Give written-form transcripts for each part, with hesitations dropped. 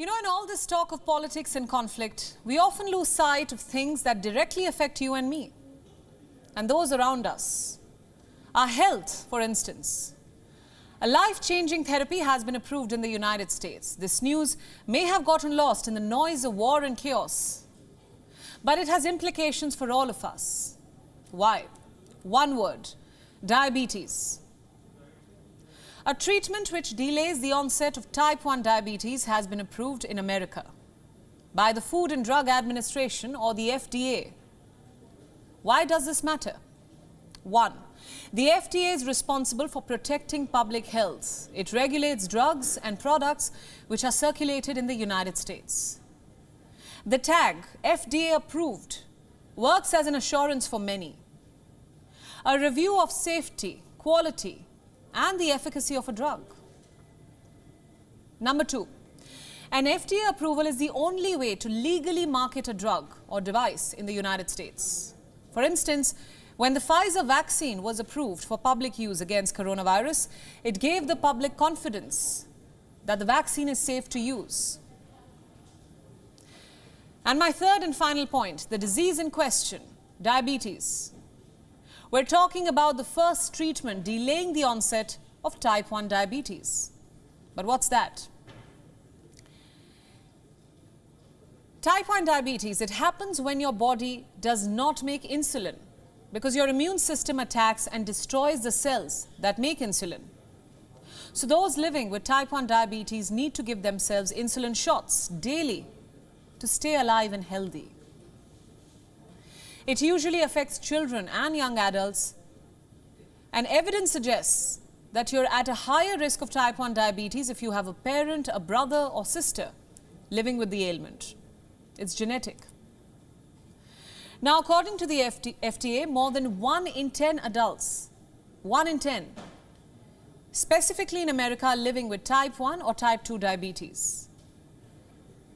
You know, in all this talk of politics and conflict, we often lose sight of things that directly affect you and me and those around us. Our health, for instance. A life-changing therapy has been approved in the United States. This news may have gotten lost in the noise of war and chaos, but it has implications for all of us. Why? One word: diabetes. A treatment which delays the onset of type 1 diabetes has been approved in America by the Food and Drug Administration, or the FDA. Why does this matter? One, the FDA is responsible for protecting public health. It regulates drugs and products which are circulated in the United States. The tag FDA approved works as an assurance for many. A review of safety, quality, and the efficacy of a drug. Number two, an FDA approval is the only way to legally market a drug or device in the United States. For instance, when the Pfizer vaccine was approved for public use against coronavirus, it gave the public confidence that the vaccine is safe to use. And my third and final point, the disease in question, diabetes. We're talking about the first treatment delaying the onset of type 1 diabetes. But what's that? Type 1 diabetes, it happens when your body does not make insulin because your immune system attacks and destroys the cells that make insulin. So those living with type 1 diabetes need to give themselves insulin shots daily to stay alive and healthy. It usually affects children and young adults, and evidence suggests that you're at a higher risk of type 1 diabetes if you have a parent, a brother or sister living with the ailment. It's genetic. Now, according to the FDA, more than 1 in 10 adults, 1 in 10, specifically in America, are living with type 1 or type 2 diabetes.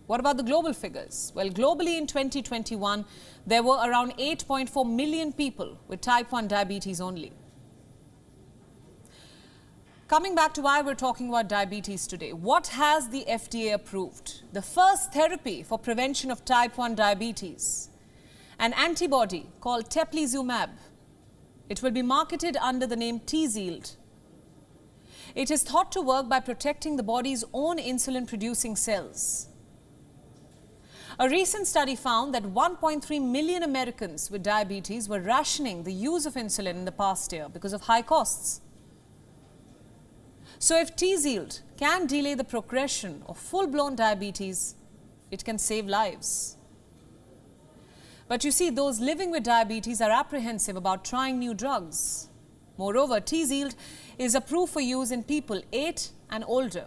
What about the global figures? Well, globally in 2021, there were around 8.4 million people with type 1 diabetes only. Coming back to why we're talking about diabetes today, what has the FDA approved? The first therapy for prevention of type 1 diabetes, an antibody called Teplizumab. It will be marketed under the name Tzield. It is thought to work by protecting the body's own insulin-producing cells. A recent study found that 1.3 million Americans with diabetes were rationing the use of insulin in the past year because of high costs. So if Tzield can delay the progression of full-blown diabetes, it can save lives. But you see, those living with diabetes are apprehensive about trying new drugs. Moreover, Tzield is approved for use in people 8 and older.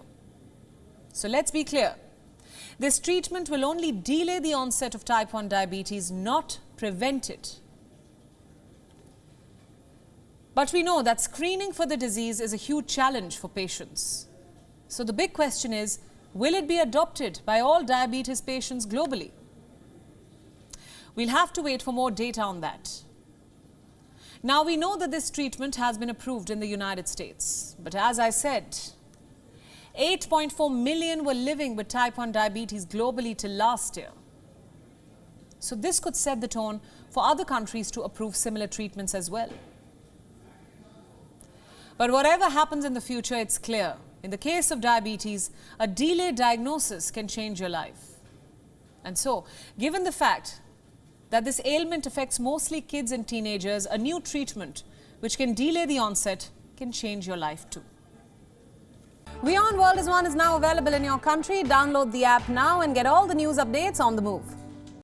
So let's be clear. This treatment will only delay the onset of type 1 diabetes, not prevent it. But we know that screening for the disease is a huge challenge for patients. So the big question is, will it be adopted by all diabetes patients globally? We'll have to wait for more data on that. Now, we know that this treatment has been approved in the United States. But as I said, 8.4 million were living with type 1 diabetes globally till last year. So this could set the tone for other countries to approve similar treatments as well. But whatever happens in the future, it's clear. In the case of diabetes, a delayed diagnosis can change your life. And so, given the fact that this ailment affects mostly kids and teenagers, a new treatment which can delay the onset can change your life too. WION World is now available in your country. Download the app now and get all the news updates on the move.